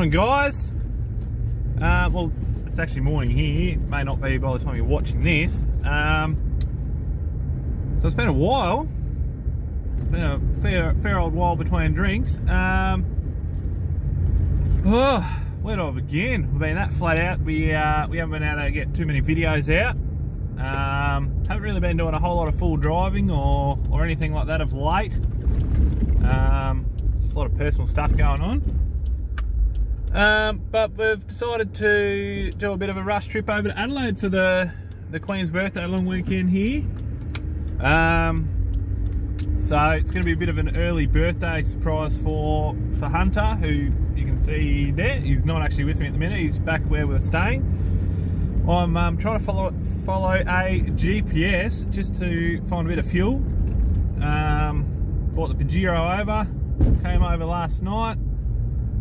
Morning, guys. Well, it's actually morning here. It may not be by the time you're watching this. So it's been a while. It's been a fair old while between drinks. Where do I begin? We've been that flat out. We haven't been able to get too many videos out. Haven't really been doing a whole lot of full driving or anything like that of late. Just a lot of personal stuff going on. But we've decided to do a bit of a rush trip over to Adelaide for the Queen's birthday long weekend here. So it's going to be a bit of an early birthday surprise for Hunter, who you can see there. He's not actually with me at the minute. He's back where we're staying. I'm trying to follow a GPS just to find a bit of fuel. Bought the Pajero over. Came over last night.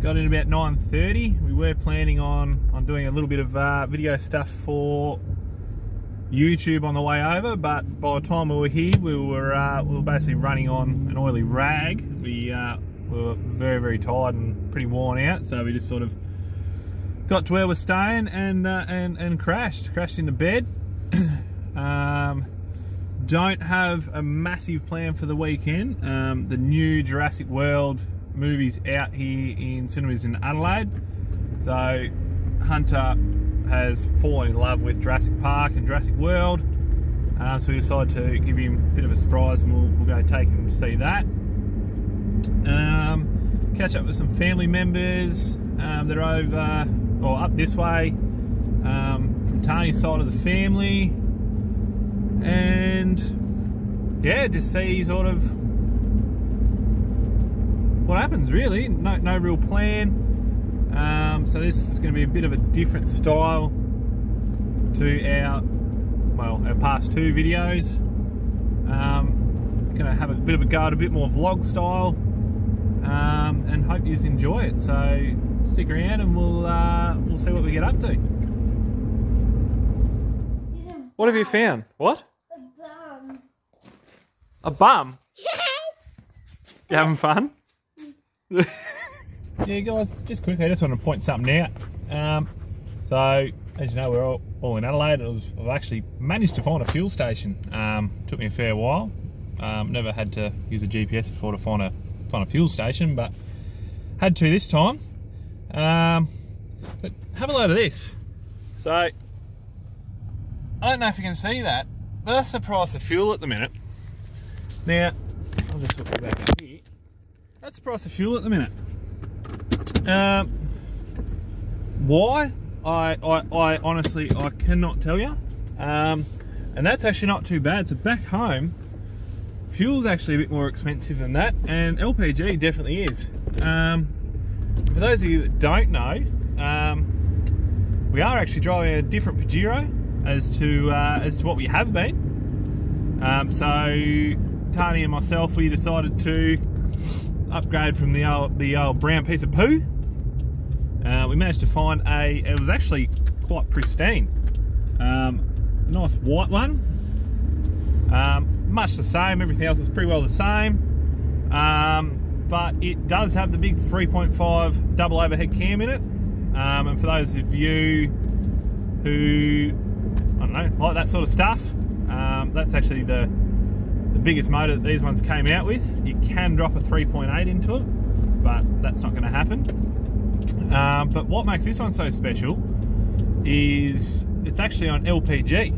Got in about 9:30. We were planning on doing a little bit of video stuff for YouTube on the way over, but by the time we were here, we were basically running on an oily rag. We were very tired and pretty worn out, so we just sort of got to where we're staying and crashed into bed. Don't have a massive plan for the weekend. The new Jurassic World movie's out here in cinemas in Adelaide, so Hunter has fallen in love with Jurassic Park and Jurassic World, so we decided to give him a bit of a surprise, and we'll go take him to see that. Catch up with some family members that are over or up this way, from Tani's side of the family, and yeah, just see sort of what happens really. No real plan. So this is going to be a bit of a different style to our past two videos. Going to have a bit of a go at a bit more vlog style, and hope you enjoy it. So stick around and we'll see what we get up to. What have you found? What? A bum. A bum? Yes! You having fun? Yeah, guys, just quickly, I just want to point something out. So, as you know, we're all in Adelaide. I've actually managed to find a fuel station. Took me a fair while. Never had to use a GPS before to find a fuel station, but had to this time. But have a load of this. So, I don't know if you can see that, but that's the price of fuel at the minute. Now, I'll just look back up here. That's the price of fuel at the minute. Why? I honestly, I cannot tell you. And that's actually not too bad. So back home, fuel's actually a bit more expensive than that, and LPG definitely is. For those of you that don't know, we are actually driving a different Pajero as to what we have been. So Tani and myself, we decided to upgrade from the old brown piece of poo. We managed to find it was actually quite pristine, nice white one, much the same, everything else is pretty well the same, but it does have the big 3.5 double overhead cam in it, and for those of you who, I don't know, like that sort of stuff, that's actually the biggest motor that these ones came out with. You can drop a 3.8 into it, but that's not going to happen. But what makes this one so special is it's actually on LPG.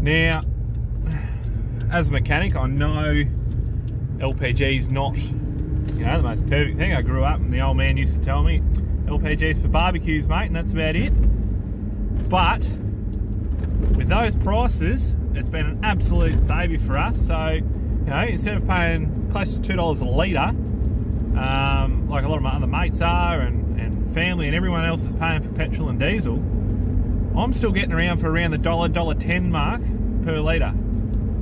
Now, as a mechanic, I know LPG is not, the most perfect thing. I grew up and the old man used to tell me LPG is for barbecues, mate, and that's about it. But with those prices, it's been an absolute saviour for us. So, instead of paying close to $2 a litre, like a lot of my other mates are, and family and everyone else is paying for petrol and diesel, I'm still getting around for around the $1.10 mark per litre.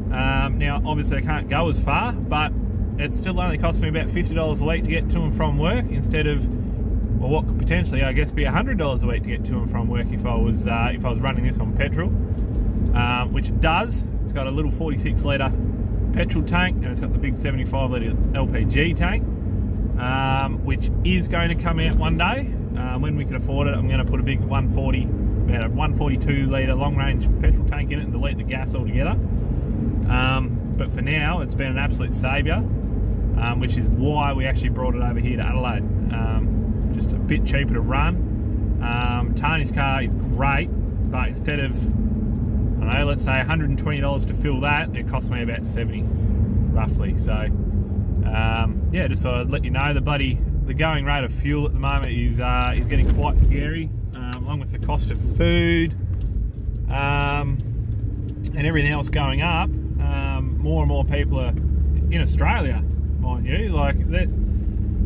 Now, obviously I can't go as far, but it still only costs me about $50 a week to get to and from work, instead of, well, what could potentially, I guess, be $100 a week to get to and from work if I was running this on petrol. Which it does. It's got a little 46 litre petrol tank, and it's got the big 75 litre LPG tank. which is going to come out one day. When we can afford it, I'm going to put a big 142 litre long range petrol tank in it and delete the gas altogether. But for now, it's been an absolute saviour, which is why we actually brought it over here to Adelaide. Just a bit cheaper to run. Tony's car is great, but instead of, I don't know, let's say $120 to fill that, it cost me about 70 roughly. So yeah, just thought I'd let you know the going rate of fuel at the moment is getting quite scary, along with the cost of food and everything else going up. More and more people are in Australia, mind you, like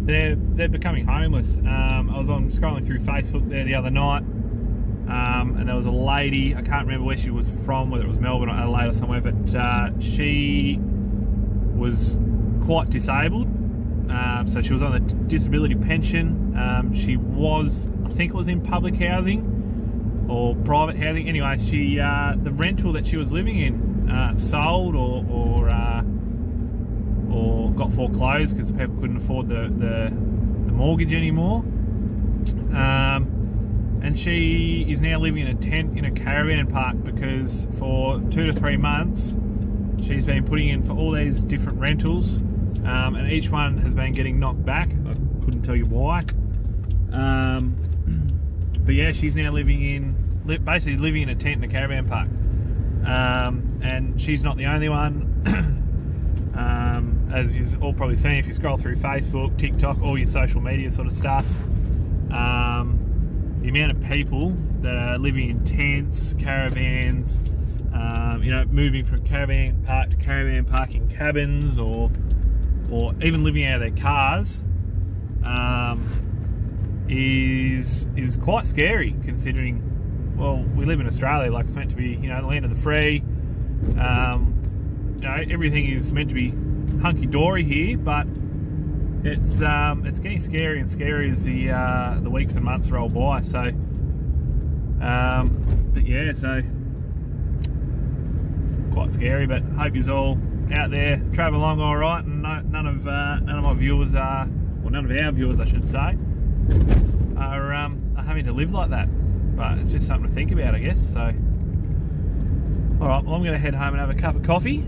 they're becoming homeless. I was scrolling through Facebook there the other night, and there was a lady, I can't remember where she was from, whether it was Melbourne or Adelaide or somewhere, but she was quite disabled. So she was on a disability pension. She was, I think it was in public housing or private housing. Anyway, she the rental that she was living in sold or got foreclosed because people couldn't afford the mortgage anymore. And she is now living in a tent in a caravan park because for 2 to 3 months she's been putting in for all these different rentals, and each one has been getting knocked back. I couldn't tell you why. But yeah, she's now basically living in a tent in a caravan park. And she's not the only one. As you've all probably seen if you scroll through Facebook, TikTok, all your social media sort of stuff, the amount of people that are living in tents, caravans, you know, moving from caravan park to caravan park in cabins, or even living out of their cars, is quite scary, considering, well, we live in Australia, like it's meant to be, you know, the land of the free. You know, everything is meant to be hunky-dory here, but it's getting scary and scary as the weeks and months roll by. So, but yeah, so quite scary. But hope you's all out there traveling along all right, and none of my viewers are, or none of our viewers, I should say, are having to live like that. But it's just something to think about, I guess. So, all right, well, I'm going to head home and have a cup of coffee.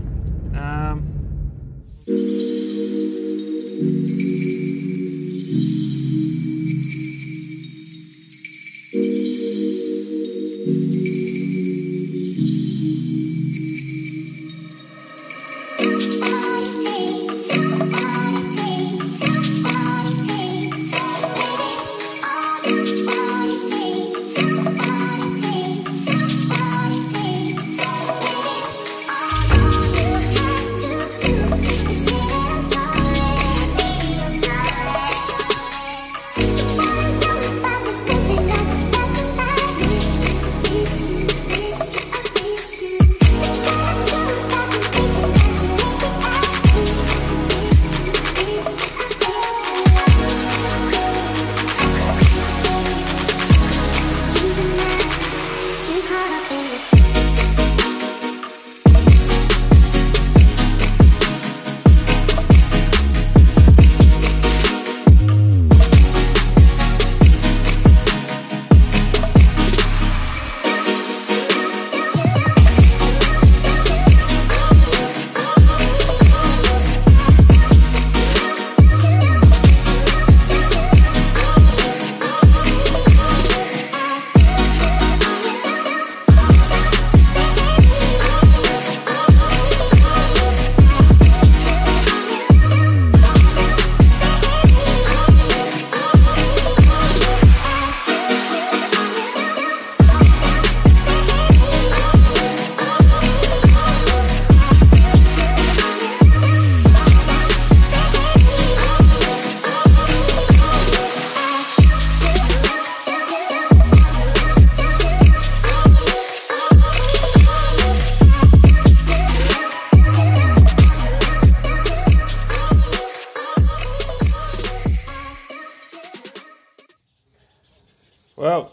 Well,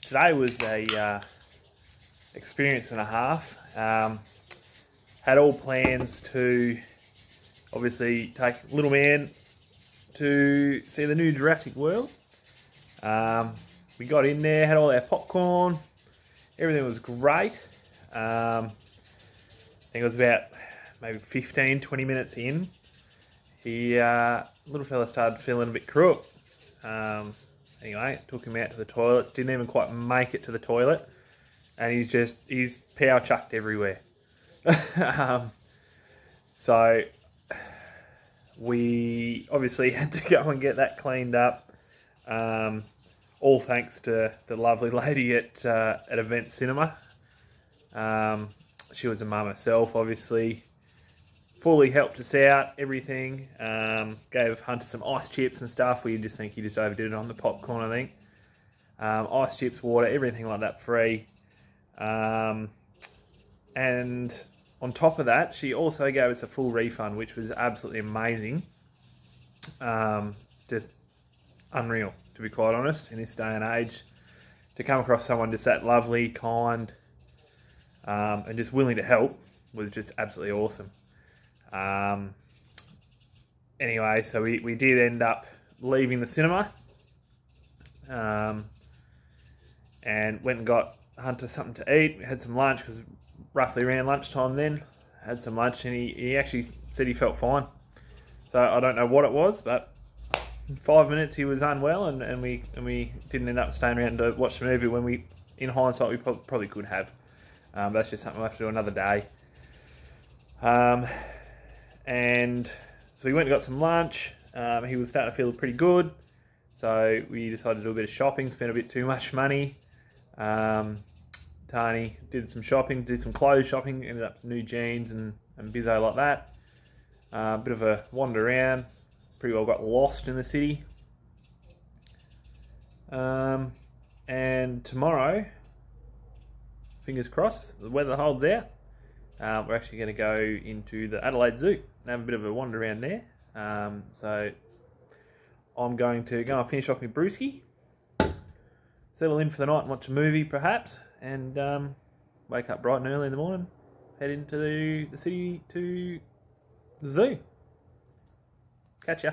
today was a experience and a half. Had all plans to obviously take little man to see the new Jurassic World. We got in there, had all our popcorn. Everything was great. I think it was about maybe 15, 20 minutes in. Little fella started feeling a bit crook. Anyway, took him out to the toilets. Didn't even quite make it to the toilet. And he's power chucked everywhere. So we obviously had to go and get that cleaned up. All thanks to the lovely lady at Event Cinema. She was a mum herself, obviously. Fully helped us out, everything. Gave Hunter some ice chips and stuff. We just think he just overdid it on the popcorn, I think. Ice chips, water, everything like that free. And on top of that, she also gave us a full refund, which was absolutely amazing. Just unreal, to be quite honest, in this day and age. To come across someone just that lovely, kind, and just willing to help was just absolutely awesome. Anyway, so we did end up leaving the cinema, and went and got Hunter something to eat. We had some lunch, because roughly around lunchtime then. Had some lunch, and he actually said he felt fine. So I don't know what it was, but in 5 minutes he was unwell, and we didn't end up staying around to watch the movie when we, in hindsight, we probably could have. But that's just something we'll have to do another day. And so we went and got some lunch. He was starting to feel pretty good. So we decided to do a bit of shopping, spent a bit too much money. Tani did some shopping, did some clothes shopping, ended up with new jeans and bizzo like that. Bit of a wander around, pretty well got lost in the city. And tomorrow, fingers crossed, the weather holds out. We're actually going to go into the Adelaide Zoo and have a bit of a wander around there. So I'm going to go and finish off my brewski, settle in for the night and watch a movie perhaps, and wake up bright and early in the morning, head into the city to the zoo. Catch ya.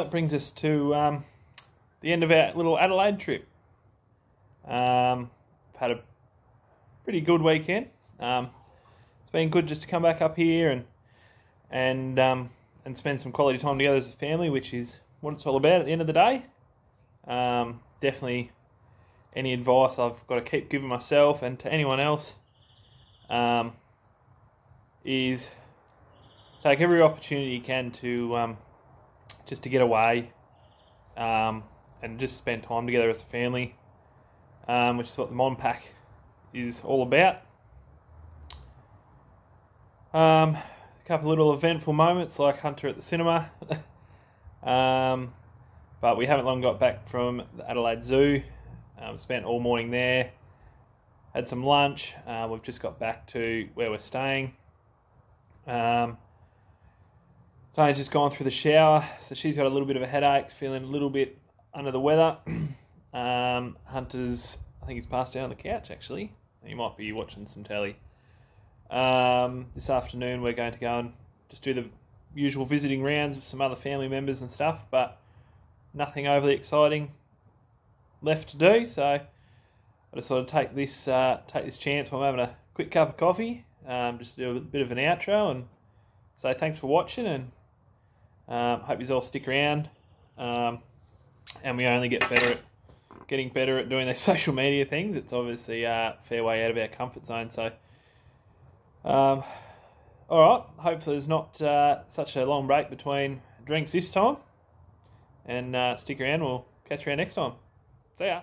that brings us to the end of our little Adelaide trip. Had a pretty good weekend. It's been good just to come back up here and spend some quality time together as a family, which is what it's all about at the end of the day. Definitely any advice I've got to keep giving myself and to anyone else is take every opportunity you can to just to get away and just spend time together as a family, which is what the Mon Pack is all about. A couple of little eventful moments like Hunter at the cinema, but we haven't long got back from the Adelaide Zoo. Spent all morning there, had some lunch. We've just got back to where we're staying. Tony's just gone through the shower, so she's got a little bit of a headache, feeling a little bit under the weather. Hunter's, I think he's passed out on the couch actually. He might be watching some telly. This afternoon we're going to go and just do the usual visiting rounds with some other family members and stuff, but nothing overly exciting left to do, so I just thought I'd take this chance while I'm having a quick cup of coffee, just to do a bit of an outro and say thanks for watching, and hope you all stick around, and we only getting better at doing these social media things. It's obviously a fair way out of our comfort zone, so alright, hopefully there's not such a long break between drinks this time, and stick around, we'll catch you around next time. See ya.